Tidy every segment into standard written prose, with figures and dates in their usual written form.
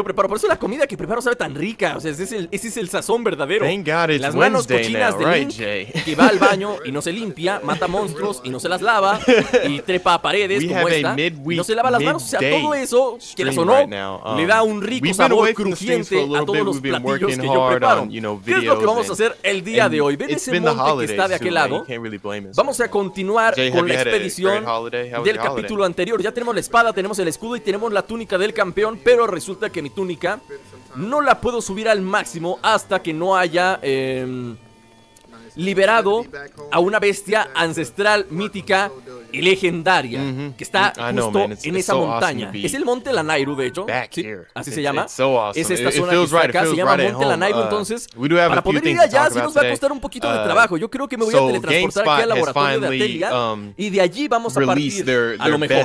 Yo preparo, por eso la comida que preparo sabe tan rica. O sea, ese es el sazón verdadero. Thank God it's Las manos Wednesday cochinas now, de right, Link, Jay? que va al baño y no se limpia, mata monstruos y no se las lava, y trepa a paredes como esta, y no se lava las manos. O sea, todo eso, quieras o no, le da un rico sabor crujiente a todos los platillos que yo preparo. ¿Qué es lo que vamos a hacer el día de hoy? ¿Ven ese monte que está de aquel lado? Vamos a continuar con la expedición del capítulo anterior. Ya tenemos la espada, tenemos el escudo y tenemos la túnica del campeón, pero resulta que mi túnica no la puedo subir al máximo hasta que no haya liberado a una bestia ancestral, mítica y legendaria que está justo en esa montaña. Es el monte Lanairu, de hecho. Sí, así se llama. Es esta zona que está acá, se llama Monte Lanairu. Entonces, para poder ir allá sí nos va a costar un poquito de trabajo. Yo creo que me voy a teletransportar aquí al laboratorio de Atelia y de allí vamos a partir a lo mejor.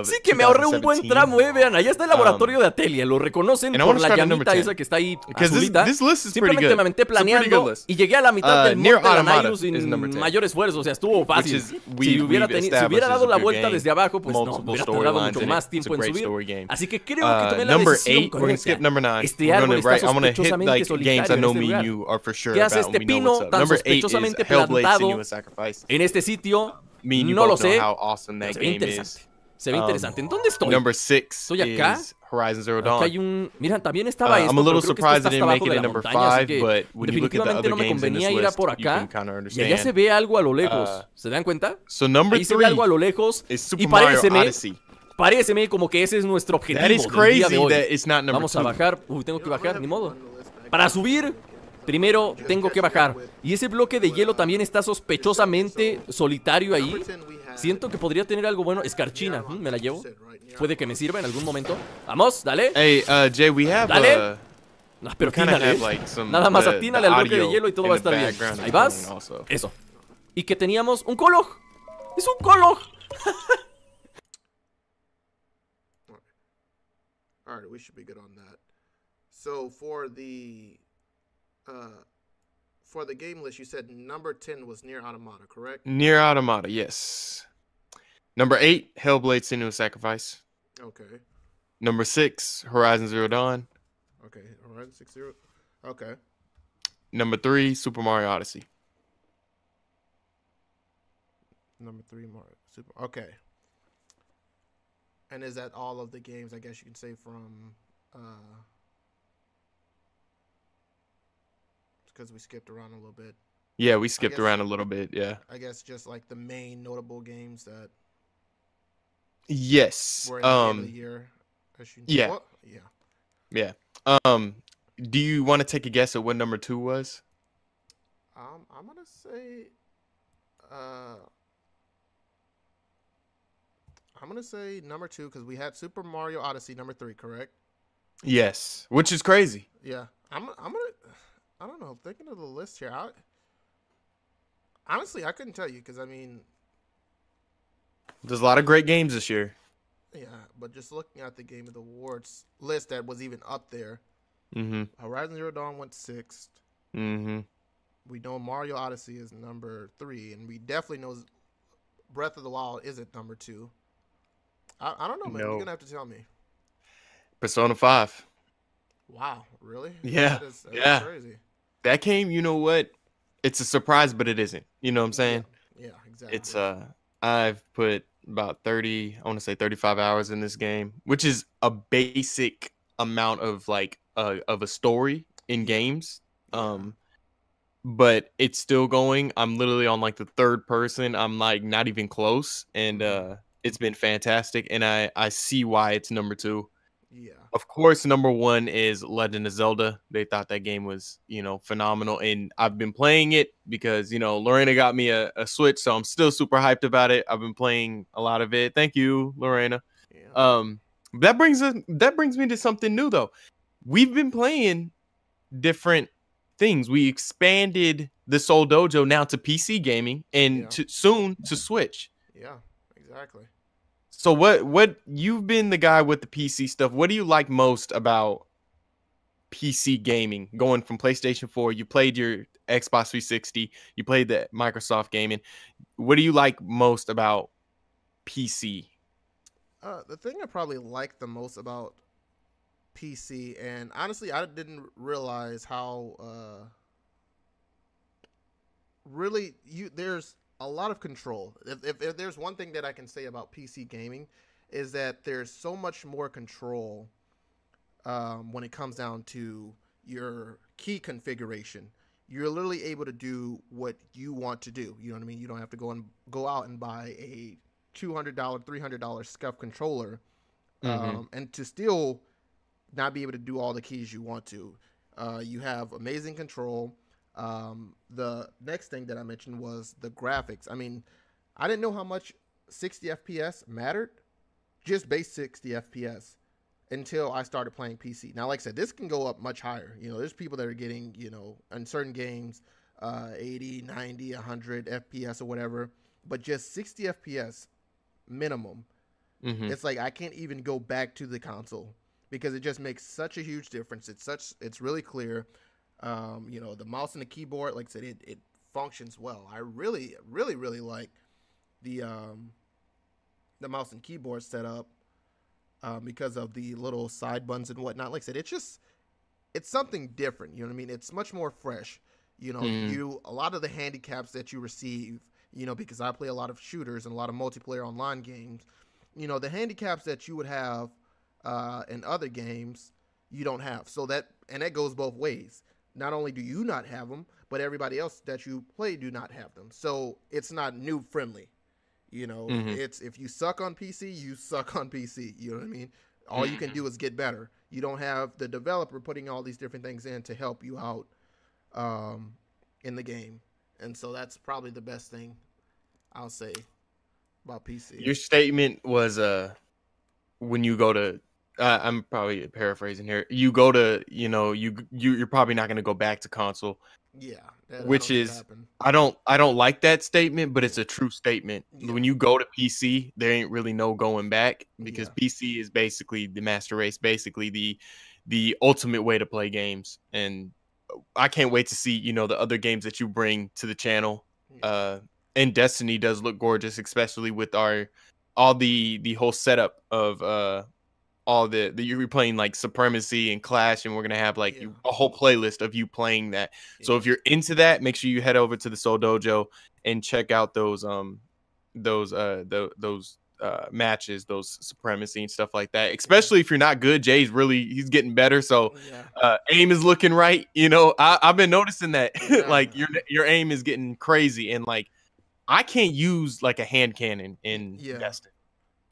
Sí que me ahorré un buen tramo, vean, allá está el laboratorio de Atelia. Lo reconocen por la llamita esa que está ahí azulita. Simplemente me aventé planeando y llegué a la mitad del monte Lanairu sin mayor esfuerzo. O sea, estuvo fácil. Si hubiera dado la vuelta desde abajo, pues no, hubiera tardado mucho más tiempo en subir. Así que creo que tomé la decisión correcta. Este árbol está sospechosamente solitario en este lugar. ¿Qué hace este pino tan sospechosamente plantado en este sitio? No lo sé. Se ve interesante. Se ve interesante. ¿En dónde estoy? ¿Estoy acá? Acá hay un... Mira, también estaba esto, pero creo que esto está hasta abajo de la montaña, así que definitivamente no me convenía ir a por acá. Y allá se ve algo a lo lejos. ¿Se dan cuenta? Ahí se ve algo a lo lejos y paréceme como que ese es nuestro objetivo del día de hoy. Vamos a bajar. Uy, tengo que bajar, ni modo. Para subir, primero tengo que bajar. Y ese bloque de hielo también está sospechosamente solitario ahí. Siento que podría tener algo bueno. Escarchina, me la llevo. Puede que me sirva en algún momento. Vamos, dale. Hey, Jay, we have dale. No, pero atínale. Nada más atínale al bloque de hielo y todo va a estar bien. Ahí vas. Eso. Y que teníamos un Kolog. Es un Kolog. Alright, we should be good on that. So for the game list, you said number 10 was Near Automata, correct? Near Automata, yes. Number 8, Hellblade: Senua's Sacrifice. Okay. Number 6, Horizon Zero Dawn. Okay, Horizon 6-0. Okay. Number 3, Super Mario Odyssey. Number 3, Mario Super. Okay. And is that all of the games? I guess you can say from because we skipped around a little bit. Yeah, we skipped around a little bit. Yeah. I guess just like the main notable games that. Yes. Were in the game of the year. Yeah. What? Yeah. Yeah. Do you want to take a guess at what number 2 was? I'm gonna say. I'm gonna say number 2 because we had Super Mario Odyssey number 3, correct? Yes, which is crazy. Yeah, I'm gonna. I don't know. Thinking of the list here, honestly, I couldn't tell you because I mean, there's a lot of great games this year. Yeah, but just looking at the Game of the Awards list that was even up there, Horizon Zero Dawn went 6th. We know Mario Odyssey is number 3, and we definitely know Breath of the Wild isn't number 2. I don't know, man. You're gonna have to tell me. Persona 5. Wow, really? Yeah, that is crazy. That came. You know what? It's a surprise, but it isn't. You know what I'm saying? Yeah, exactly. It's I've put about 30, I want to say 35 hours in this game, which is a basic amount of like of a story in games. But it's still going. I'm literally on like the 3rd person. I'm like not even close, and it's been fantastic. And I see why it's number 2. Yeah. Of course, number 1 is Legend of Zelda. They thought that game was, phenomenal. And I've been playing it because, Lorena got me a Switch. So I'm still super hyped about it. I've been playing a lot of it. Thank you, Lorena. Yeah. That brings me to something new, though. We've been playing different things. We expanded the Seoul Dojo now to PC gaming and soon to Switch. Yeah, exactly. So what you've been the guy with the PC stuff. What do you like most about PC gaming? Going from PlayStation 4, you played your Xbox 360, you played the Microsoft gaming. What do you like most about PC? The thing I probably like the most about PC, and honestly, I didn't realize how really there's a lot of control. If there's one thing that I can say about PC gaming, is that there's so much more control when it comes down to your key configuration. You're literally able to do what you want to do. You know what I mean? You don't have to go out and buy a $200, $300 scuff controller, and to still not be able to do all the keys you want to. You have amazing control. The next thing that I mentioned was the graphics. I mean, I didn't know how much 60 FPS mattered, just base 60 FPS, until I started playing PC. Now, like I said, this can go up much higher. You know, there's people that are getting, you know, in certain games, 80, 90, 100 FPS or whatever, but just 60 FPS minimum. It's like I can't even go back to the console because it just makes such a huge difference. It's really clear. You know, the mouse and the keyboard, like I said, it functions well. I really, really, really like the mouse and keyboard setup because of the little side buttons and whatnot. Like I said, it's something different. You know what I mean? It's much more fresh. You know, a lot of the handicaps that you receive, you know, because I play a lot of shooters and a lot of multiplayer online games, you know, the handicaps that you would have in other games, you don't have. So that goes both ways. Not only do you not have them, but everybody else that you play do not have them. So it's not noob friendly. You know, it's if you suck on PC, you suck on PC. You know what I mean? All you can do is get better. You don't have the developer putting all these different things in to help you out in the game. And so that's probably the best thing I'll say about PC. Your statement was when you go to I'm probably paraphrasing here. You go to, you know, you're probably not going to go back to console. Yeah, which is I don't like that statement, but it's a true statement. Yeah. When you go to PC, there ain't really no going back because PC is basically the master race, basically the ultimate way to play games. And I can't wait to see, you know, the other games that you bring to the channel. Yeah. And Destiny does look gorgeous, especially with all the whole setup of all the you're playing like Supremacy and Clash, and we're gonna have like a whole playlist of you playing that. So if you're into that, make sure you head over to the Seoul Dojo and check out those matches, those Supremacy and stuff like that. Especially if you're not good, he's getting better. So aim is looking right. You know, I've been noticing that like your aim is getting crazy, and like I can't use like a hand cannon in Destiny.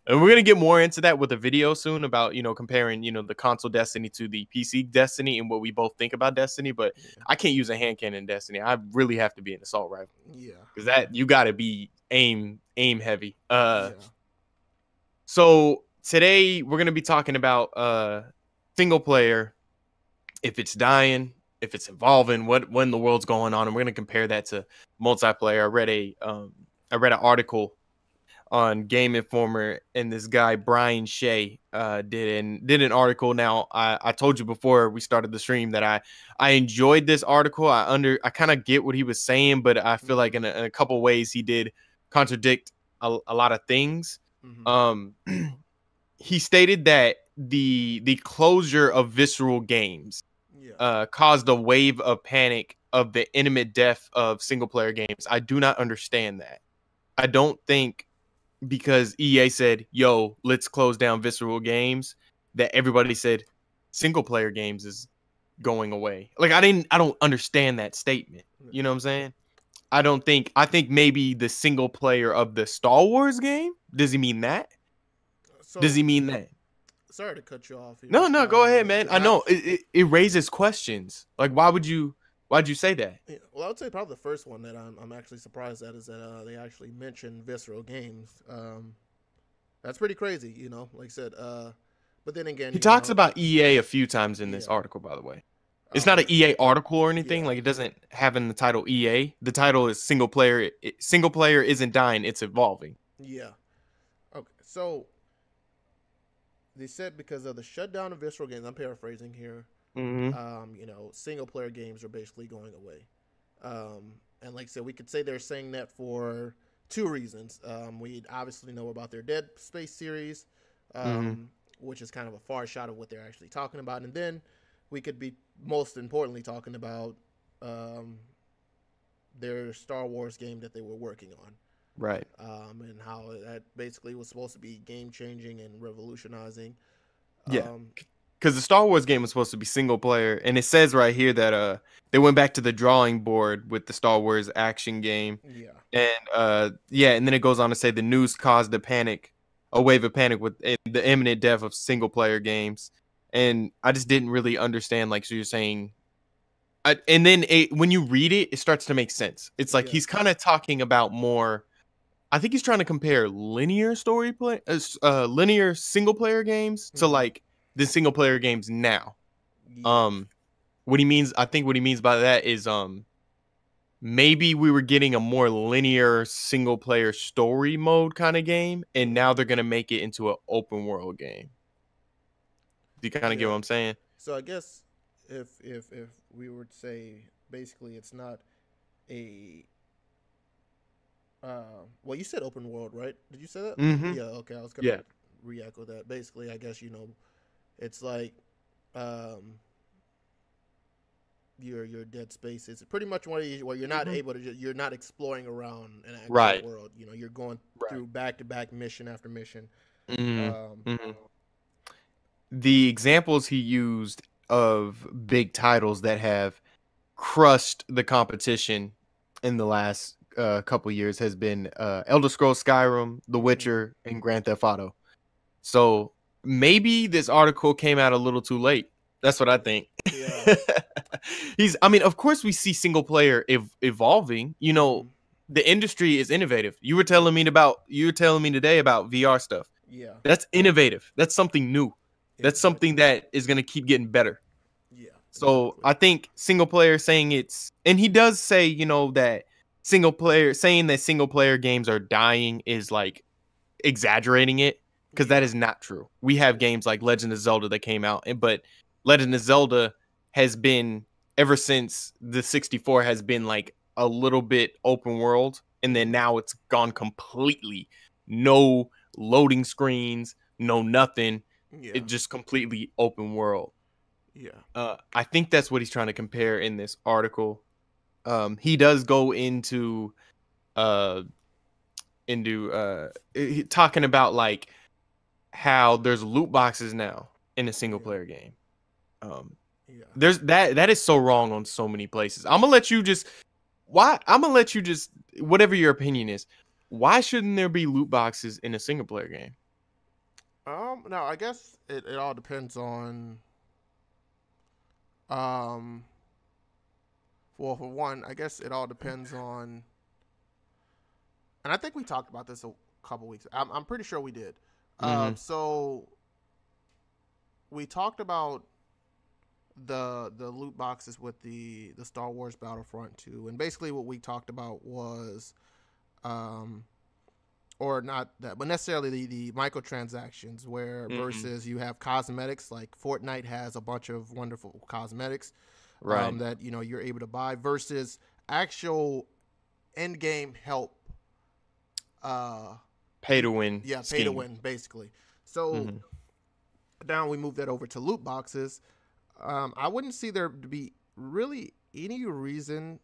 And we're going to get more into that with a video soon about, you know, comparing, you know, the console Destiny to the PC Destiny and what we both think about Destiny. But I can't use a hand cannon in Destiny. I really have to be an assault rifle. Yeah. Because that you got to be aim heavy. So today we're going to be talking about single player, if it's dying, if it's evolving, when the world's going on. And we're going to compare that to multiplayer. I read an article on Game Informer, and this guy Brian Shea did an article. Now I told you before we started the stream that I enjoyed this article. I kind of get what he was saying, but I feel like in a couple ways he did contradict a lot of things. He stated that the closure of Visceral Games caused a wave of panic of the intimate death of single player games. I do not understand that. I don't think because EA said, yo, let's close down Visceral Games, that everybody said single player games is going away. Like I don't understand that statement. You know what I'm saying? I think maybe the single player of the Star Wars game. Does he mean that? Does he mean that? Sorry to cut you off here. No, go ahead, man. I know it raises questions. Like why'd you say that? Yeah, well, I would say probably the first one that I'm actually surprised at is that they actually mentioned Visceral Games. That's pretty crazy, you know. Like I said, but then again, he talks about EA a few times in this article. By the way, it's not an EA article or anything. Like it doesn't have in the title EA. The title is single player. Single player isn't dying; it's evolving. Yeah. Okay. So they said because of the shutdown of Visceral Games, I'm paraphrasing here. You know, single player games are basically going away. And like I said, we could say they're saying that for two reasons. We obviously know about their Dead Space series, which is kind of a far shot of what they're actually talking about. And then we could be most importantly talking about their Star Wars game that they were working on. Right. And how that basically was supposed to be game-changing and revolutionizing. Yeah. Because the Star Wars game was supposed to be single player, and it says right here that they went back to the drawing board with the Star Wars action game. Yeah. And and then it goes on to say the news caused a wave of panic with the imminent death of single player games. And I just didn't really understand, like, so you're saying, and then when you read it, it starts to make sense. It's like he's kind of talking about more. I think he's trying to compare linear linear single player games to like the single player games now. Yeah. What he means by that is maybe we were getting a more linear single player story mode kind of game, and now they're gonna make it into an open world game. Do you kind of get what I'm saying? So I guess if we were to say basically it's not a well, you said open world, right? Did you say that? Mm-hmm. Yeah. Okay. I was gonna re-echo that. Basically, I guess it's like your Dead Space. It's pretty much one of these where you're not able to. You're not exploring around an actual world. You're going through back-to-back mission after mission. The examples he used of big titles that have crushed the competition in the last couple years has been Elder Scrolls Skyrim, The Witcher, and Grand Theft Auto. So maybe this article came out a little too late. That's what I think. Yeah. Of course we see single player evolving. The industry is innovative. You were telling me today about VR stuff. Yeah. That's innovative. That's something new. That's something that is going to keep getting better. Yeah. So I think single player and he does say, that single player games are dying is like exaggerating it, because that is not true. We have games like Legend of Zelda that came out, but Legend of Zelda has been, ever since the 64, has been like a little bit open world, and then now it's gone completely no loading screens, no nothing. Yeah. It's just completely open world. Yeah. I think that's what he's trying to compare in this article. He does go into talking about like how there's loot boxes now in a single player game. There's that is so wrong on so many places. I'm gonna let you just whatever your opinion is. Why shouldn't there be loot boxes in a single player game? No, I guess it all depends on. Well, for one, I guess it all depends on. And I think we talked about this a couple weeks. I'm pretty sure we did. So we talked about the loot boxes with the Star Wars Battlefront 2, and basically what we talked about was, or not that, but necessarily the microtransactions, where versus you have cosmetics, like Fortnite has a bunch of wonderful cosmetics, that you're able to buy, versus actual end game help. Pay to win. Yeah, pay to win, basically. So now we move that over to loot boxes. I wouldn't see there to be really any reason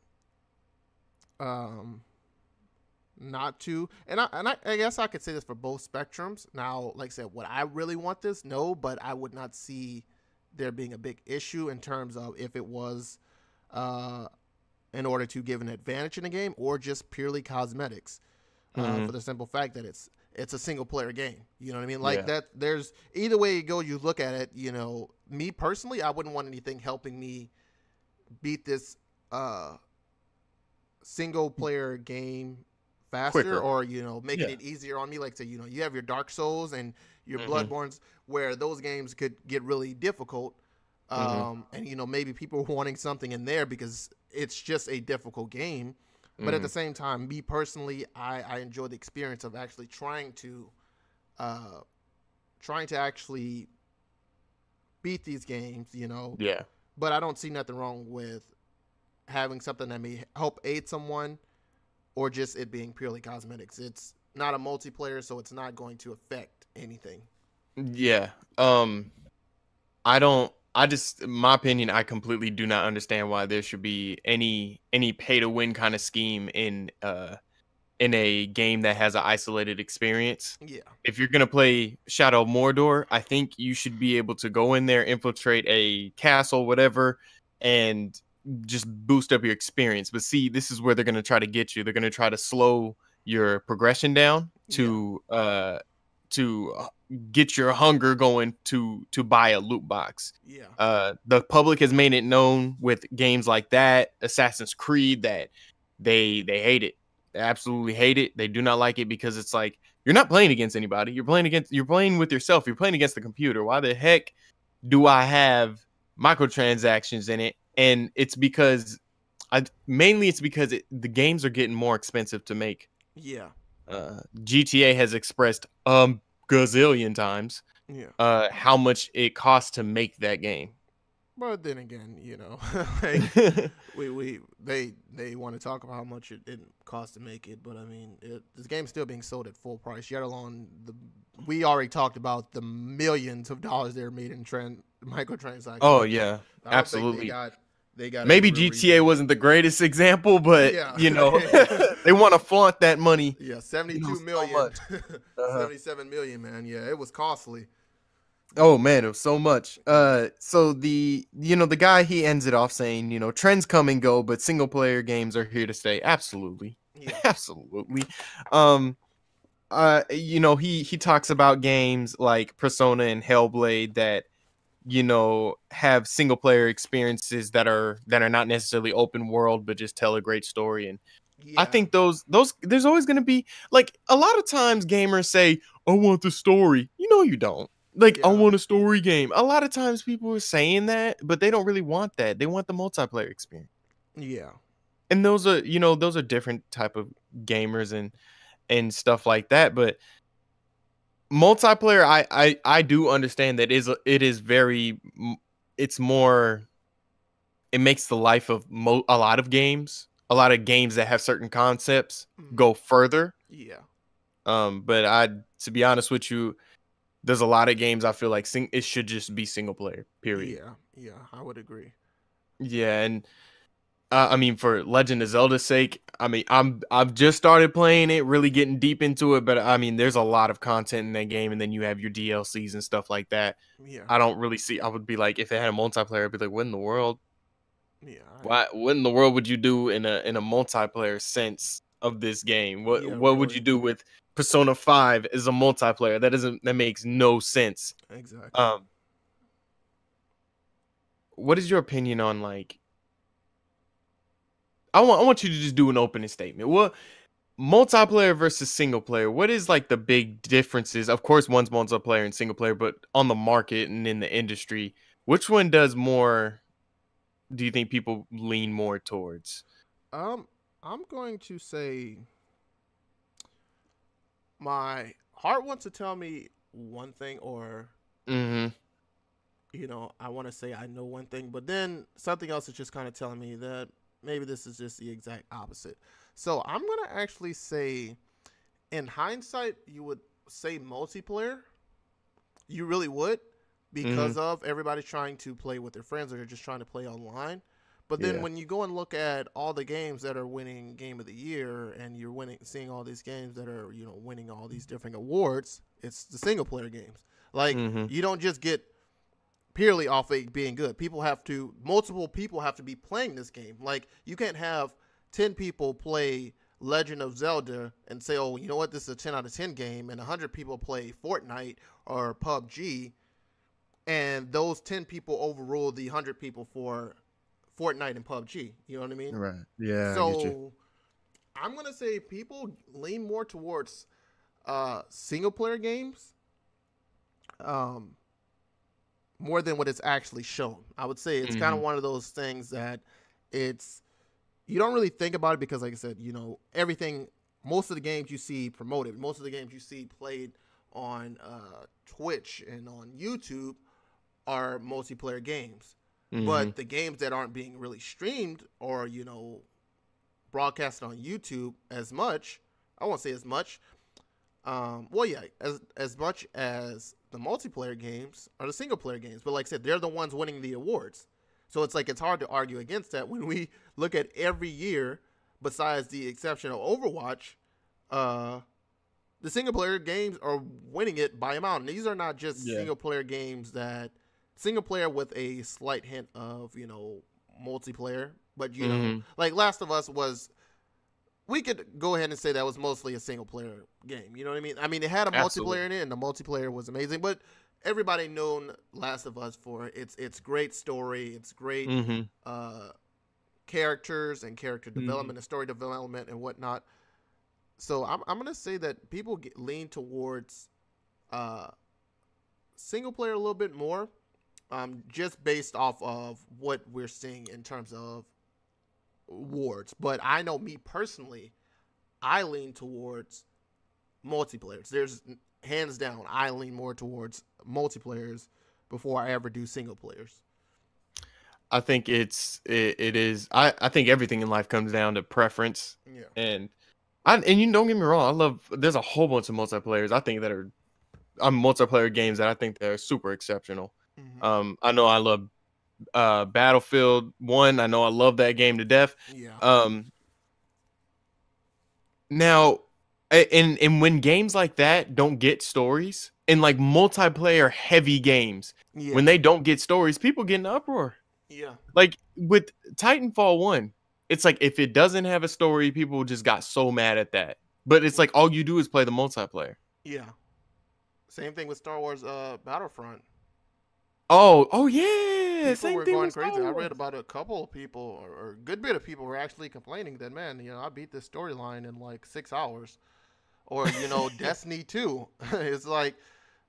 not to. And I guess I could say this for both spectrums. Now, like I said, would I really want this? No, but I would not see there being a big issue in terms of if it was in order to give an advantage in the game, or just purely cosmetics. For the simple fact that it's a single player game. You know what I mean? Like that. There's either way you go, you look at it. Me personally, I wouldn't want anything helping me beat this single player game faster, quicker, or making it easier on me. Like say, you have your Dark Souls and your Bloodborns, where those games could get really difficult. And maybe people are wanting something in there because it's just a difficult game. But at the same time, me personally, I enjoy the experience of actually trying to actually beat these games, Yeah. But I don't see nothing wrong with having something that may help aid someone, or just it being purely cosmetics. It's not a multiplayer, so it's not going to affect anything. Yeah. My opinion, I completely do not understand why there should be any pay to win kind of scheme in a game that has an isolated experience. Yeah. If you're going to play Shadow of Mordor, I think you should be able to go in there, infiltrate a castle, whatever, and just boost up your experience. But see, this is where they're going to try to get you. They're going to try to slow your progression down to get your hunger going to buy a loot box. Yeah. The public has made it known with games like that, Assassin's Creed, that they hate it. They absolutely hate it. They do not like it because it's like, you're not playing against anybody. You're playing with yourself. You're playing against the computer. Why the heck do I have microtransactions in it? And it's because the games are getting more expensive to make. Yeah. GTA has expressed gazillion times how much it costs to make that game. But then again, they want to talk about how much it costs to make it, but I mean, this game's still being sold at full price. Yet alone, we already talked about the millions of dollars they're made in microtransactions. Oh yeah, absolutely. They got maybe GTA wasn't the greatest example, but they want to flaunt that money. Yeah, 72 million, 77 million, man. Yeah, it was costly. Oh man, it was so much. So the guy, he ends it off saying, trends come and go, but single player games are here to stay. Absolutely. Yeah. Absolutely. He talks about games like Persona and Hellblade that have single player experiences that are not necessarily open world, but just tell a great story. And I think those there's always going to be, like, a lot of times gamers say, I want the story. You don't. Like, I want a story game. A lot of times people are saying that, but they don't really want that. They want the multiplayer experience. Yeah. And those are different type of gamers and stuff like that. But multiplayer, I do understand that it makes the life of a lot of games that have certain concepts go further. Yeah. But to be honest with you, there's a lot of games I feel like it should just be single player, period. Yeah, I would agree. Yeah, and I mean, for Legend of Zelda's sake, I mean, I've just started playing it, really getting deep into it, but I mean, there's a lot of content in that game, and then you have your DLCs and stuff like that. Yeah. I don't really see. I would be like, if it had a multiplayer, I'd be like, what in the world? Yeah. What in the world would you do in a multiplayer sense of this game? What would you do with Persona 5 as a multiplayer? That makes no sense. Exactly. What is your opinion on, like, I want you to just do an opening statement. What multiplayer versus single player? What is, like, the big differences? Of course, one's multiplayer and single player, but on the market and in the industry, which one does more? Do you think people lean more towards? I'm going to say my heart wants to tell me one thing, or I want to say I know one thing, but then something else is just kind of telling me that maybe this is just the exact opposite. So I'm going to actually say, in hindsight, you would say multiplayer. You really would, because of everybody trying to play with their friends, or they're just trying to play online. But then when you go and look at all the games that are winning Game of the Year, and you're seeing all these games that are, winning all these different awards, it's the single player games. Like, you don't just get purely off it being good. Multiple people have to be playing this game. Like, you can't have 10 people play Legend of Zelda and say, oh, you know what, this is a 10 out of 10 game, and 100 people play Fortnite or PUBG, and those 10 people overrule the 100 people for Fortnite and PUBG. You know what I mean? Right. Yeah. So I'm going to say people lean more towards single player games more than what it's actually shown. I would say it's kind of one of those things that you don't really think about it, because, like I said, most of the games you see promoted, most of the games you see played on Twitch and on YouTube are multiplayer games. But the games that aren't being really streamed or, broadcasted on YouTube as much, I won't say as much. As much as the multiplayer games are the single player games. But like I said, they're the ones winning the awards. So it's like it's hard to argue against that when we look at every year, besides the exception of Overwatch, the single player games are winning it by amount. And these are not just single player games that single player with a slight hint of, you know, multiplayer. But, you know, like Last of Us was, we could go ahead and say that was mostly a single player game. You know what I mean? I mean, it had a multiplayer in it, and the multiplayer was amazing. But everybody known Last of Us for its great story, its great characters and character development and story development and whatnot. So I'm gonna say that people lean towards single player a little bit more, just based off of what we're seeing in terms of awards. But I know me personally, I lean towards multiplayers. There's hands down, I lean more towards multiplayers before I ever do single players. I think it is. I think everything in life comes down to preference. Yeah. And you don't get me wrong. There's a whole bunch of multiplayers I think that are multiplayer games that I think that are super exceptional. I know I love Battlefield 1. I know I love that game to death. Yeah. Now, and when games like that don't get stories, and like multiplayer heavy games, when they don't get stories, people get in uproar. Yeah. Like with Titanfall 1, it's like if it doesn't have a story, people just got so mad at that. But it's like all you do is play the multiplayer. Yeah. Same thing with Star Wars Battlefront. Oh yeah. People Same were thing going with crazy. Star I Wars. read about a couple of people, or a good bit of people, were actually complaining that, man, you know, I beat this storyline in like 6 hours. Or, you know, Destiny 2. It's like,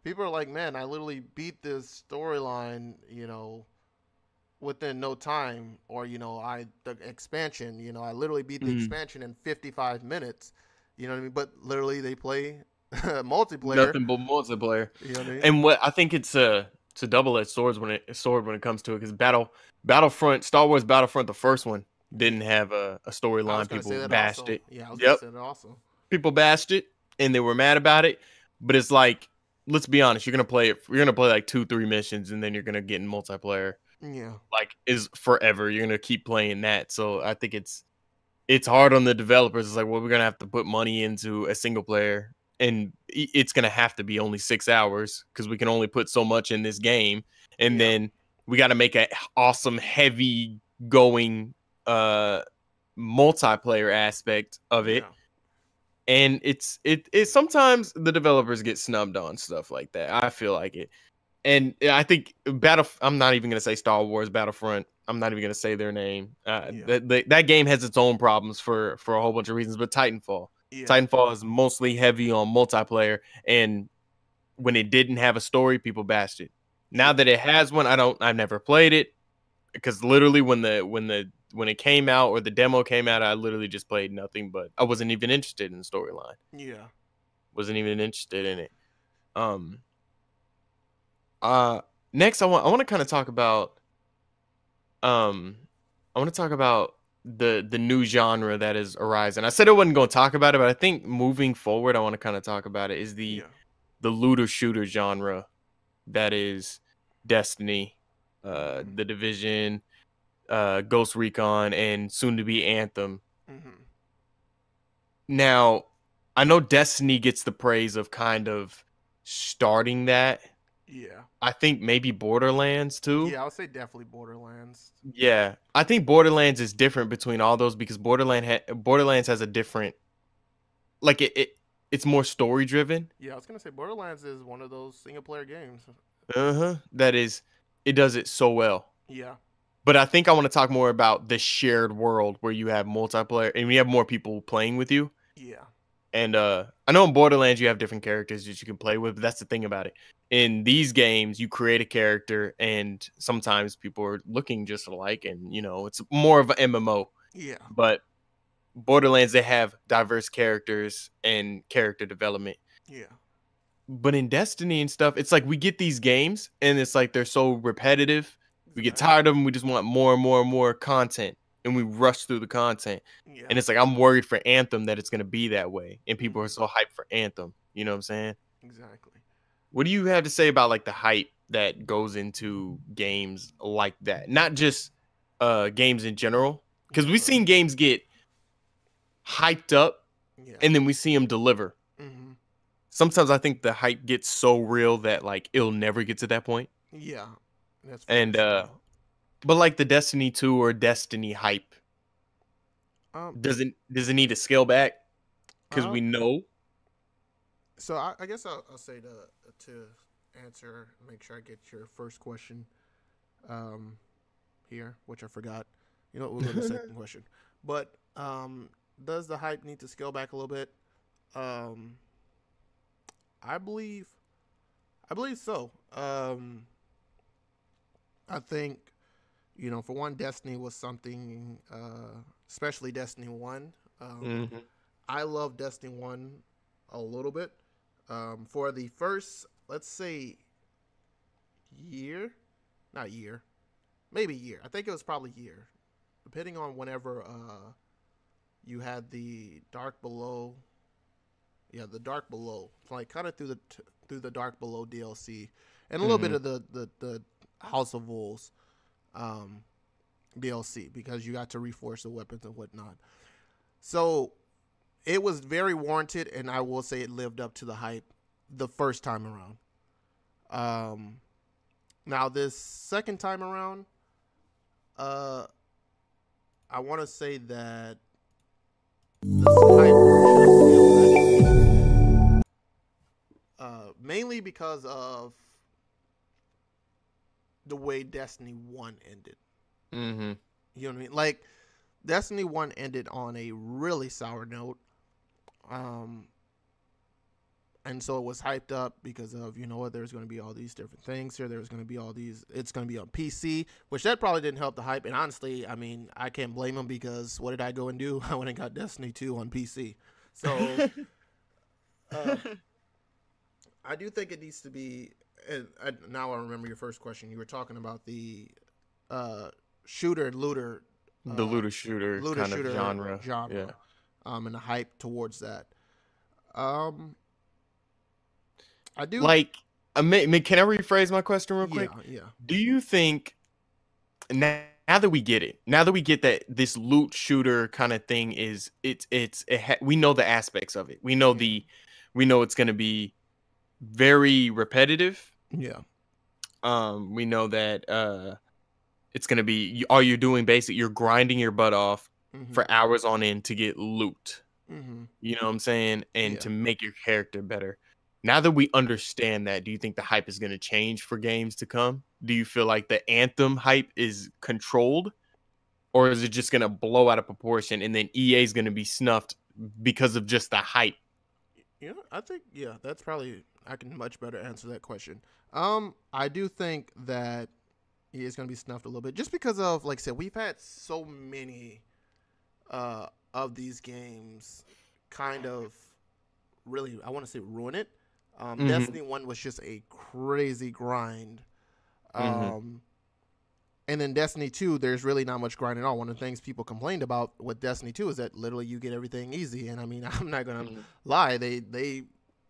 people are like, man, I literally beat this storyline, you know, within no time. Or, you know, the expansion, you know, I literally beat the expansion in 55 minutes. You know what I mean? But literally they play multiplayer. Nothing but multiplayer. You know what I mean? And what I think it's a double-edged sword when it comes to it, because Battlefront, Star Wars Battlefront, the first one, didn't have a storyline. People bashed it. Yeah, I was gonna say that also. People bashed it and they were mad about it. But it's like, let's be honest, you're gonna play like 2-3 missions and then you're gonna get in multiplayer. Yeah. Like, is forever. You're gonna keep playing that. So I think it's hard on the developers. It's like, well, we're gonna have to put money into a single player, and it's gonna have to be only 6 hours because we can only put so much in this game. And then we got to make an awesome, heavy going multiplayer aspect of it. Yeah. And it's sometimes the developers get snubbed on stuff like that. I feel like it. And I think I'm not even going to say Star Wars Battlefront. I'm not even going to say their name. That game has its own problems for a whole bunch of reasons. But Titanfall is mostly heavy on multiplayer. And when it didn't have a story, people bashed it. Now that it has one, I've never played it, because literally when it came out or the demo came out, I literally just played nothing, but I wasn't even interested in the storyline. Yeah. Wasn't even interested in it. Next I want to kind of talk about the new genre that is arising. I said I wasn't going to talk about it, but I think moving forward I want to kind of talk about it is the looter shooter genre that is Destiny, The Division, Ghost Recon, and soon to be Anthem. Now, I know Destiny gets the praise of kind of starting that. Yeah. I think maybe Borderlands too. Yeah, I would say definitely Borderlands. Yeah, I think Borderlands is different between all those because Borderlands has a different, like it's more story driven. Yeah, I was gonna say Borderlands is one of those single player games. That is, it does it so well. Yeah. But I think I want to talk more about the shared world where you have multiplayer and you have more people playing with you. Yeah. And I know in Borderlands you have different characters that you can play with, but that's the thing about it. In these games, you create a character and sometimes people are looking just alike, and you know, it's more of an MMO. Yeah. But Borderlands, they have diverse characters and character development. Yeah. But in Destiny and stuff, it's like we get these games and it's like they're so repetitive. We get tired of them. We just want more and more and more content, and we rush through the content. Yeah. And it's like, I'm worried for Anthem that it's going to be that way. And people are so hyped for Anthem. You know what I'm saying? Exactly. What do you have to say about like the hype that goes into games like that? Not just games in general, because we've seen games get hyped up and then we see them deliver. Mm-hmm. Sometimes I think the hype gets so real that like it'll never get to that point. Yeah, that's but like the Destiny 2 or Destiny hype, does it need to scale back? Because we know. So I guess I'll say to answer, make sure I get your first question here, which I forgot. You know what, we'll go to the second question. But does the hype need to scale back a little bit? I believe so. I think, you know, for one, Destiny was something, especially Destiny 1. I love Destiny 1 a little bit. For the first, let's say, maybe year. I think it was probably year, depending on whenever you had the Dark Below. Yeah, the Dark Below, like kind of through the Dark Below DLC, and a little bit of the House of Wolves DLC, because you got to reforce the weapons and whatnot. So it was very warranted, and I will say it lived up to the hype the first time around. Now this second time around, I want to say that mainly because of the way Destiny 1 ended. Mm-hmm. You know what I mean? Like, Destiny 1 ended on a really sour note. And so it was hyped up because of, you know what, there's going to be all these different things here. There's going to be all these, it's going to be on PC, which that probably didn't help the hype. And honestly, I mean, I can't blame them, because what did I go and do? I went and got Destiny 2 on PC. So I do think it needs to be, and now I remember your first question. You were talking about the shooter and looter. The looter shooter kind of genre. Yeah. And the hype towards that. I do like. Can I rephrase my question real quick? Yeah. Do you think now that we get it, that this loot shooter kind of thing is we know the aspects of it. We know we know it's going to be very repetitive. Yeah. We know that it's going to be all you're doing basically, you're grinding your butt off for hours on end to get loot. You know what I'm saying? And to make your character better. Now that we understand that, do you think the hype is going to change for games to come? Do you feel like the Anthem hype is controlled, or is it just going to blow out of proportion and then EA is going to be snuffed because of just the hype? Yeah, I think, that's probably, I can much better answer that question. I do think that EA is going to be snuffed a little bit, just because of, like I said, we've had so many of these games kind of really, I want to say, ruin it. Destiny 1 was just a crazy grind. And then Destiny 2, there's really not much grind at all. One of the things people complained about with Destiny 2 is that literally you get everything easy. And I mean, I'm not going to lie.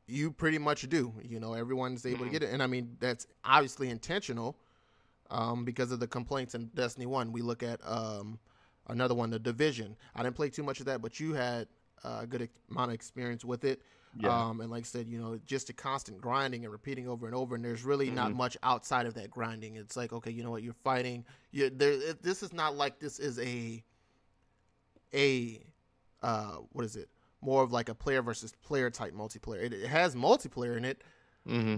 You pretty much do. You know, everyone's able to get it. And I mean, that's obviously intentional because of the complaints in Destiny 1. We look at another one, The Division. I didn't play too much of that, but you had a good amount of experience with it. Yeah. And like I said, you know, just a constant grinding and repeating over and over, and there's really not much outside of that grinding. It's like, okay, you know what, you're fighting. This is not like this is what is it? More of like a player versus player type multiplayer. It has multiplayer in it,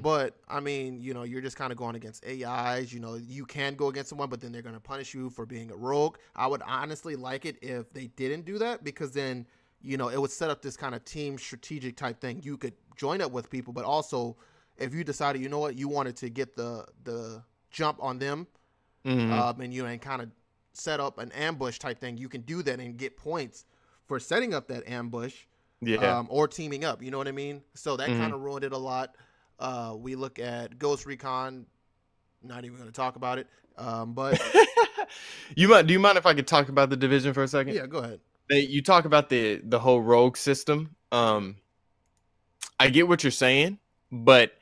but I mean, you know, you're just kind of going against AIs. You know, you can go against someone, but then they're going to punish you for being a rogue. I would honestly like it if they didn't do that, because then, you know, it would set up this kind of team strategic type thing. You could join up with people, but also if you decided, you know what, you wanted to get the jump on them, and you kind of set up an ambush type thing, you can do that and get points for setting up that ambush, or teaming up. You know what I mean? So that kind of ruined it a lot. We look at Ghost Recon. Not even going to talk about it. But do you mind if I could talk about The Division for a second? Yeah, go ahead. You talk about the whole rogue system. I get what you're saying, but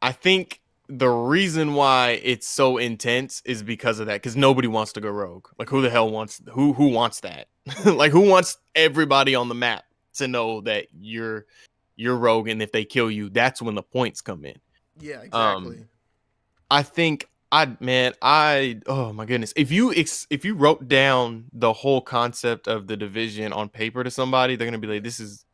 I think the reason why it's so intense is because of that. Because nobody wants to go rogue. Like, who the hell wants who wants that? Like, who wants everybody on the map to know that you're rogue, and if they kill you, that's when the points come in. Yeah, exactly. I think oh my goodness, if you wrote down the whole concept of the Division on paper to somebody, they're gonna be like, this is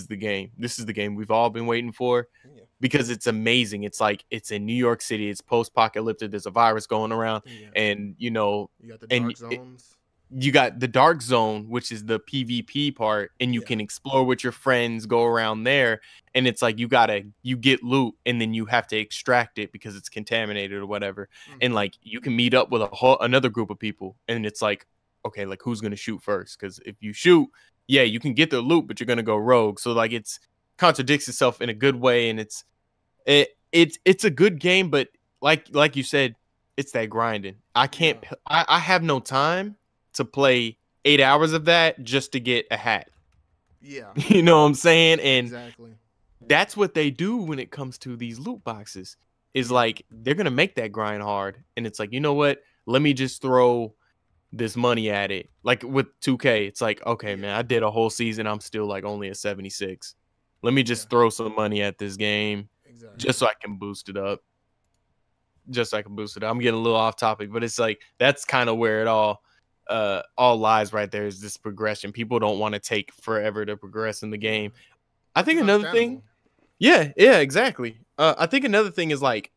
the game. This is the game we've all been waiting for. Yeah. Because it's amazing. It's like, it's in New York City. It's post-apocalyptic. There's a virus going around, and you got the dark zones. You got the dark zone, which is the PvP part, and you can explore with your friends, go around there, and it's like you get loot, and then you have to extract it because it's contaminated or whatever, and like you can meet up with another group of people, and it's like, okay, like who's gonna shoot first? Because if you shoot, you can get the loot, but you're gonna go rogue. So like, it's contradicts itself in a good way, and it's a good game, but like you said, it's that grinding. I can't. I have no time to play 8 hours of that just to get a hat. Yeah. You know what I'm saying? And exactly. That's what they do when it comes to these loot boxes. Is like, they're going to make that grind hard. And it's like, you know what? Let me just throw this money at it. Like with 2K, it's like, okay, man, I did a whole season. I'm still like only at 76. Let me just throw some money at this game just so I can boost it up. I'm getting a little off topic, but it's like, that's kind of where it all lies right there, is this progression. People don't want to take forever to progress in the game. I think another thing, exactly. I think another thing is, like,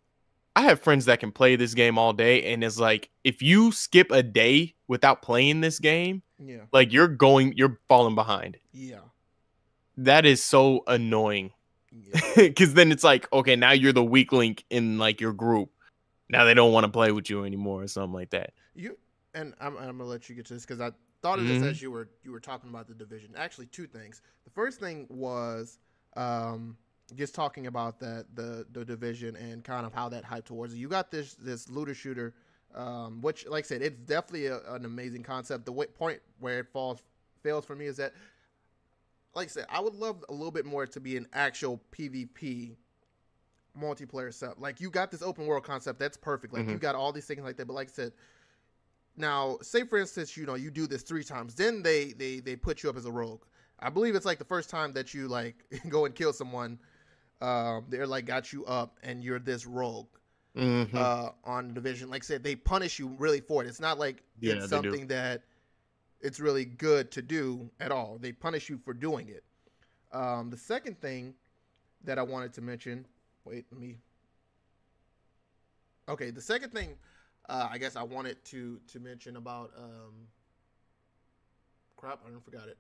I have friends that can play this game all day, and it's like, if you skip a day without playing this game, like you're falling behind. Yeah. That is so annoying. Because then it's like, okay, now you're the weak link in like your group. Now they don't want to play with you anymore or something like that. And I'm gonna let you get to this because I thought of this as you were talking about the Division. Actually, two things. The first thing was just talking about the Division and kind of how that hype towards it. You got this looter shooter, which, like I said, it's definitely an amazing concept. The point where it fails for me is that, like I said, I would love a little bit more to be an actual PvP multiplayer stuff. Like, you got this open world concept, that's perfect. Like, you got all these things like that. But like I said, now, say for instance, you do this 3 times, then they put you up as a rogue. I believe it's like the first time that you like go and kill someone, they're like got you up and you're this rogue on the Division. Like I said, they punish you really for it. It's not like it's something that it's really good to do at all. They punish you for doing it. The second thing that I wanted to mention, the second thing I guess I wanted to mention about crap, I forgot it.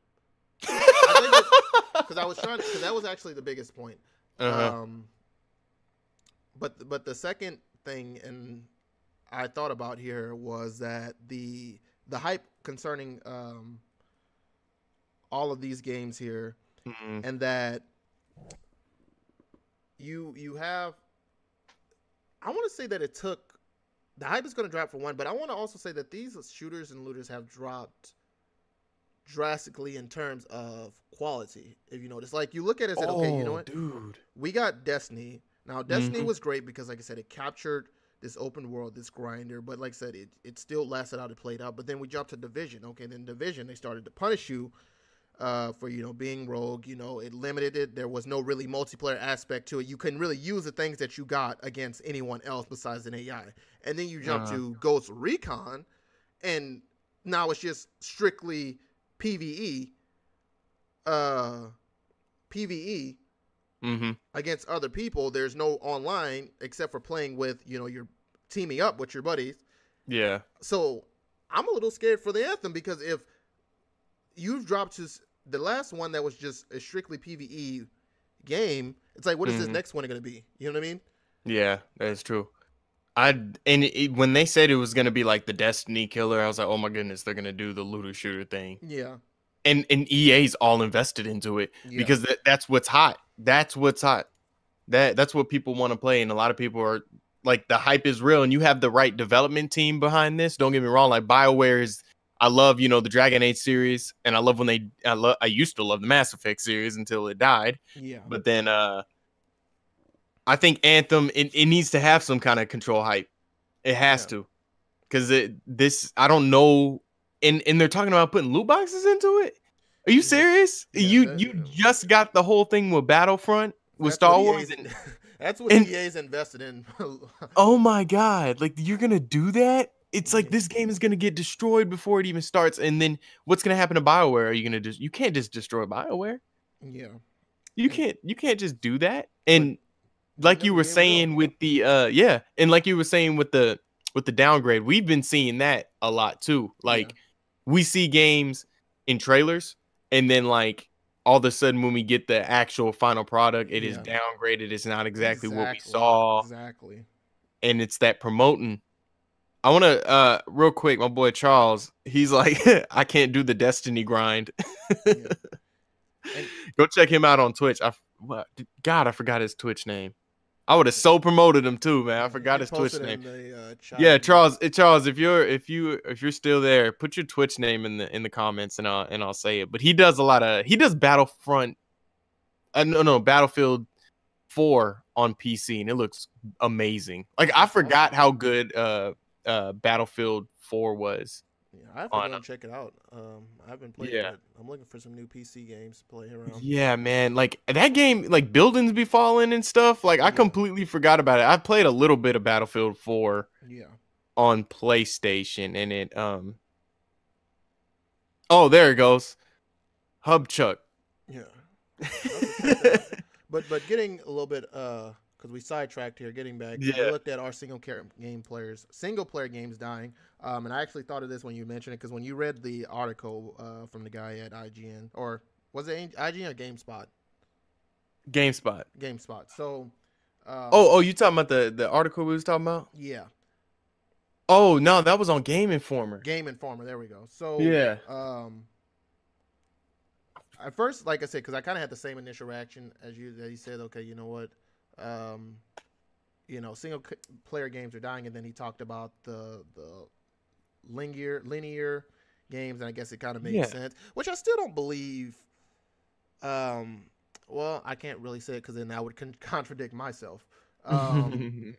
Because I was trying, because that was actually the biggest point. But the second thing, and I thought about here, was that the hype concerning all of these games here, and that you have, I want to say that it took, the hype is going to drop for one, but I want to also say that these shooters and looters have dropped drastically in terms of quality. If you notice, like, you look at it and say, okay, you know what, dude, we got Destiny. Now, Destiny was great because, like I said, it captured this open world, this grinder, but like I said, it still lasted out, it played out. But then we jumped to Division. Okay, then Division, they started to punish you for, being rogue. It limited it. There was no really multiplayer aspect to it. You couldn't really use the things that you got against anyone else besides an AI. And then you jump to Ghost Recon, and now it's just strictly PvE. Against other people. There's no online except for playing with, you're teaming up with your buddies. Yeah. So I'm a little scared for the Anthem, because if you've dropped the last one that was just a strictly PvE game, it's like, what is this next one going to be? You know what I mean? Yeah, that is true. When they said it was going to be like the Destiny killer, I was like, oh my goodness, they're going to do the looter shooter thing. Yeah. And EA's all invested into it because that's what's hot. That's what's hot. That's what people want to play. And a lot of people are like, the hype is real, and you have the right development team behind this. Don't get me wrong. Like, BioWare is, I love, the Dragon Age series, and I love when I used to love the Mass Effect series until it died. Yeah. But then I think Anthem it needs to have some kind of control hype. It has to, because I don't know, and they're talking about putting loot boxes into it. Are you serious? You just got the whole thing with Battlefront with Star Wars. That's what EA's invested in. Oh my God! Like, you're gonna do that? It's like this game is gonna get destroyed before it even starts, and then what's gonna happen to BioWare? Are you gonna you can't just destroy BioWare? Yeah, you can't just do that. And like you were saying with the and like you were saying with the downgrade, we've been seeing that a lot too. Like we see games in trailers, and then like all of a sudden when we get the actual final product, it is downgraded. It's not exactly what we saw. Exactly. And it's that promoting. I want to real quick, my boy Charles, he's like, I can't do the Destiny grind. Go check him out on Twitch. God, I forgot his Twitch name. I would have so promoted him too, man. I forgot his Twitch name. Charles, if you're still there, put your Twitch name in the comments, and I'll say it. But he does Battlefront. Battlefield 4 on PC, and it looks amazing. Like, I forgot how good Battlefield 4 was. Yeah, I have to go and check it out. I've been playing it. I'm looking for some new PC games to play around. Yeah, man. Like, that game, like, buildings be falling and stuff. Like, I completely forgot about it. I played a little bit of Battlefield 4 on PlayStation, and it oh, there it goes. Hubchuck. Yeah. But getting a little bit because we sidetracked here, getting back. We looked at our single player games dying. And I actually thought of this when you mentioned it, because when you read the article from the guy at IGN, or was it IGN or GameSpot? GameSpot. So. You talking about the article we was talking about? Yeah. Oh no, that was on Game Informer. There we go. So at first, like I said, because I kind of had the same initial reaction as you, that he said, okay, you know what, single player games are dying, and then he talked about the linear games, and I guess it kind of made sense, which I still don't believe. Well, I can't really say it because then I would contradict myself. Because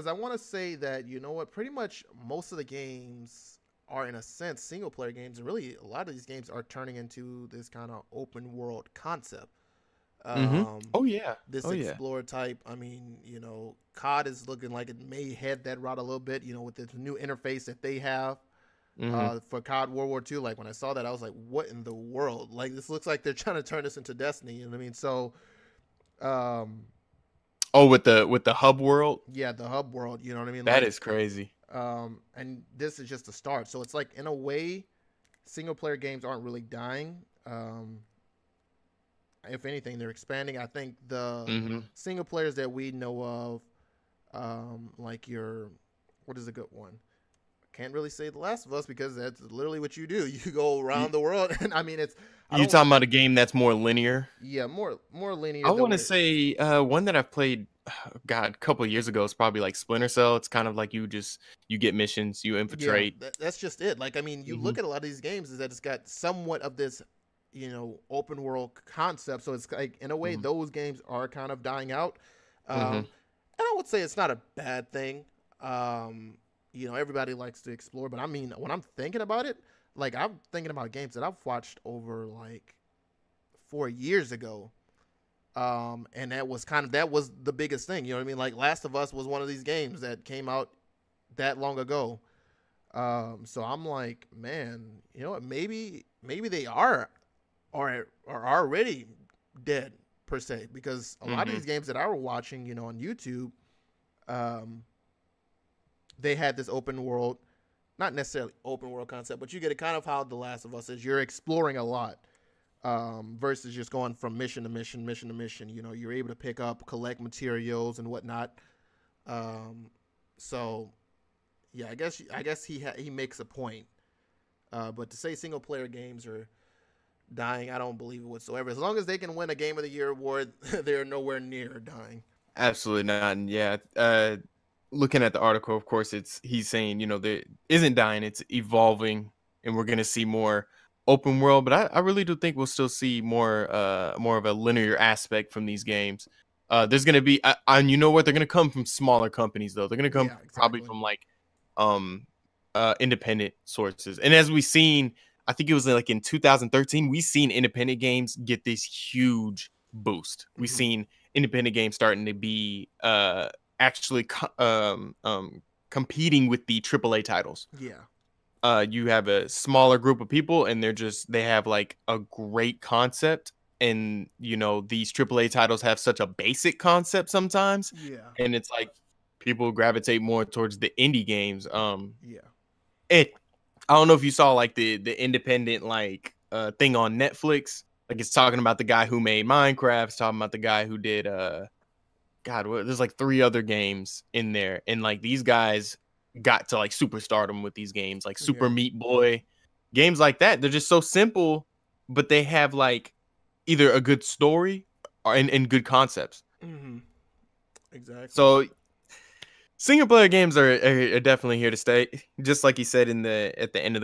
I want to say that, you know what, pretty much most of the games are, in a sense, single player games, and really a lot of these games are turning into this kind of open world concept. This Explorer type. I mean, COD is looking like it may head that route a little bit, with this new interface that they have for COD World War II. Like, when I saw that, I was like, what in the world? Like, this looks like they're trying to turn this into Destiny. You know what I mean? So, with the hub world? Yeah, the hub world. You know what I mean? That is crazy. And this is just the start. So it's like, in a way, single player games aren't really dying. If anything, they're expanding. I think the single players that we know of, like what is a good one? Can't really say The Last of Us, because that's literally what you do. You go around the world, and I mean, you talking about a game that's more linear? Yeah, more linear. I want to say one that I've played, a couple of years ago, is probably like Splinter Cell. It's kind of like you get missions, you infiltrate. Yeah, that's just it. Like, I mean, you look at a lot of these games, is that it's got somewhat of this, open world concept. So it's like, in a way, those games are kind of dying out. And I would say it's not a bad thing. Everybody likes to explore, but I mean, when I'm thinking about it, like, I'm thinking about games that I've watched over like 4 years ago. And that was the biggest thing. You know what I mean? Like, Last of Us was one of these games that came out that long ago. So I'm like, man, you know what? Maybe they are already dead, per se, because a lot of these games that I were watching, on YouTube, they had this open world, not necessarily open world concept, but you get it kind of how The Last of Us is. You're exploring a lot, versus just going from mission to mission. You're able to collect materials and whatnot. So yeah, I guess he makes a point. But to say single player games are dying, I don't believe it whatsoever. As long as they can win a Game of the Year award, they're nowhere near dying. Absolutely not. And yeah, looking at the article, of course, he's saying, there isn't dying, it's evolving, and we're gonna see more open world. But I really do think we'll still see more of a linear aspect from these games. There's gonna be, and you know what? They're gonna come from smaller companies though. They're gonna come probably from like independent sources. And as we've seen, I think it was like in 2013, we seen independent games get this huge boost. We've seen independent games starting to be actually competing with the AAA titles. Yeah. You have a smaller group of people, and they have like a great concept. And you know, these AAA titles have such a basic concept sometimes. Yeah. And it's like people gravitate more towards the indie games. Yeah. I don't know if you saw like the independent like thing on Netflix. Like it's talking about the guy who made Minecraft. It's talking about the guy who did there's like 3 other games in there, and like these guys got to like superstardom with these games, like Super Meat Boy, games like that. They're just so simple, but they have like either a good story and good concepts. Exactly. So single player games are definitely here to stay, just like he said at the end of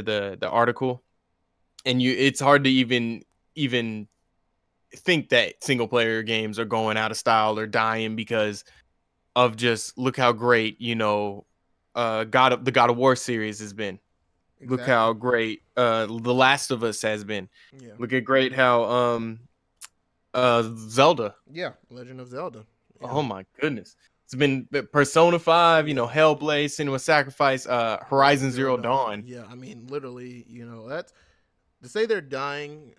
the article. And it's hard to even think that single player games are going out of style or dying because of just look how great, you know, the God of War series has been. Exactly. Look how great The Last of Us has been. Yeah. Look at great how Zelda. Yeah, Legend of Zelda. Yeah. Oh my goodness. It's been Persona 5, you know, Hellblade, Senua's Sacrifice, Horizon Zero Dawn. Yeah, I mean, literally, you know, that's to say they're dying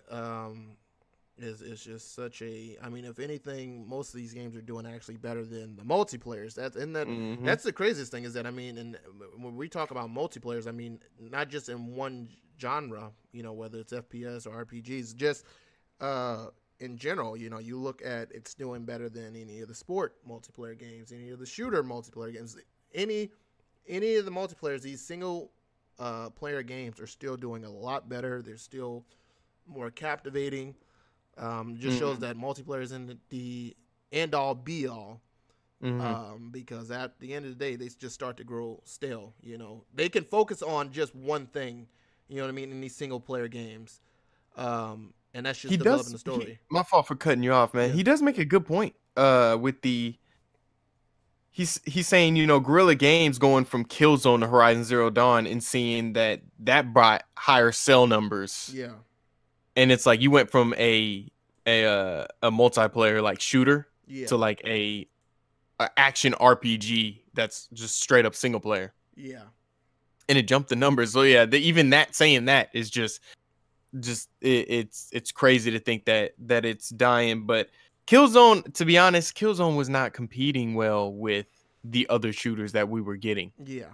is just such a. I mean, if anything, most of these games are doing actually better than the multiplayers. That's the craziest thing is that, I mean, and when we talk about multiplayers, I mean, not just in one genre, you know, whether it's FPS or RPGs, just in general, you know, you look at it's doing better than any of the sport multiplayer games, any of the shooter multiplayer games, any of the multiplayers. These single player games are still doing a lot better. They're still more captivating. Just shows that multiplayer isn't the end all be all. Because at the end of the day, they just start to grow stale. You know, they can focus on just one thing. You know what I mean in these single player games. And that's just developing the story. My fault for cutting you off, man. Yeah. He does make a good point. With the he's saying, you know, Guerrilla Games going from Killzone to Horizon Zero Dawn and seeing that brought higher sell numbers. Yeah. And it's like you went from a multiplayer like shooter to like a action RPG that's just straight up single player. Yeah. And it jumped the numbers. So yeah, even that saying that is just it's crazy to think that it's dying. But Killzone, to be honest, Killzone was not competing well with the other shooters that we were getting. Yeah.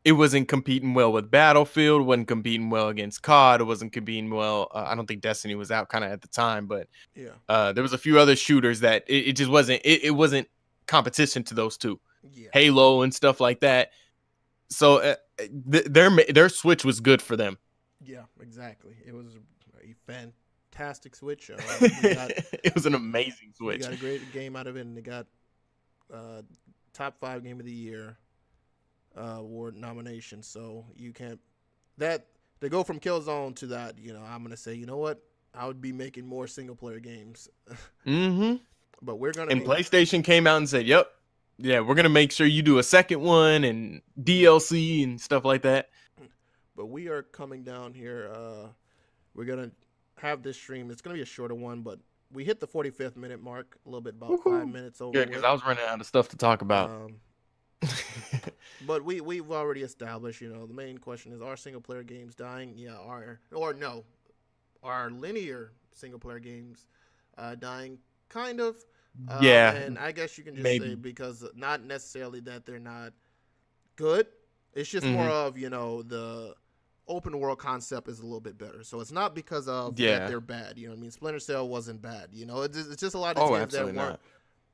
It wasn't competing well with Battlefield, wasn't competing well against COD, it wasn't competing well. I don't think Destiny was out kind of at the time, but there was a few other shooters that it just wasn't, it wasn't competition to those two. Yeah. Halo and stuff like that. So their switch was good for them. Yeah, exactly. It was a fantastic switch. It was an amazing switch. We got a great game out of it, and they got top 5 game of the year award nomination. So you can't to go from Killzone to that. You know, I'm gonna say, you know what, I would be making more single player games. But we're gonna. And PlayStation came out and said, "Yep, yeah, we're gonna make sure you do a second one and DLC and stuff like that." But we are coming down here. We're going to have this stream. It's going to be a shorter one, but we hit the 45th minute mark, a little bit, about 5 minutes over. Yeah, because I was running out of stuff to talk about. But we've already established, you know, the main question is, are single-player games dying? Yeah, no. Are linear single-player games dying? Kind of. Yeah. And I guess you can just say because not necessarily that they're not good. It's just more of, you know, the open world concept is a little bit better. So it's not because of that they're bad. You know what I mean? Splinter Cell wasn't bad. You know, it's just a lot of games that weren't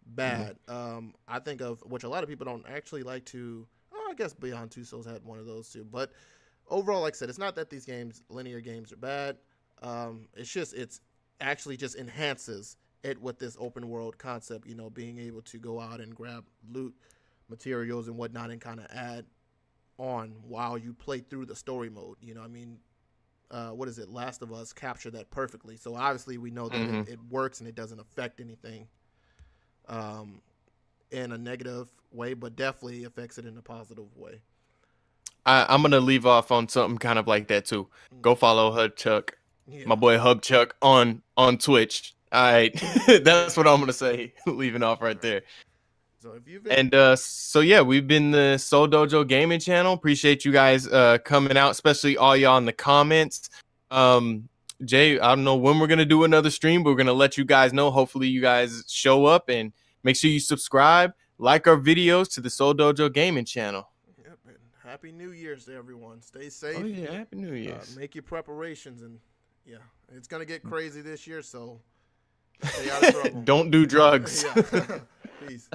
bad. I think of, which a lot of people don't actually like to, I guess Beyond Two Souls had one of those too. But overall, like I said, it's not that these games, linear games, are bad. It's actually just enhances it with this open world concept, you know, being able to go out and grab loot materials and whatnot and kind of add on while you play through the story mode. You know, I mean, what is it? Last of Us captured that perfectly. So obviously we know that it works and it doesn't affect anything in a negative way, but definitely affects it in a positive way. I'm gonna leave off on something kind of like that too. Go follow Hub Chuck, my boy Hub Chuck on Twitch. All right, that's what I'm gonna say. Leaving off right there. So if you've so yeah, we've been the Seoul Dojo Gaming Channel. Appreciate you guys coming out, especially all y'all in the comments. Jay, I don't know when we're gonna do another stream, but we're gonna let you guys know. Hopefully, you guys show up and make sure you subscribe, like our videos to the Seoul Dojo Gaming Channel. Yep, and Happy New Year's to everyone. Stay safe. Oh yeah, Happy New Year's. Make your preparations, and yeah, it's gonna get crazy this year, so stay out of trouble. Don't do drugs. Peace.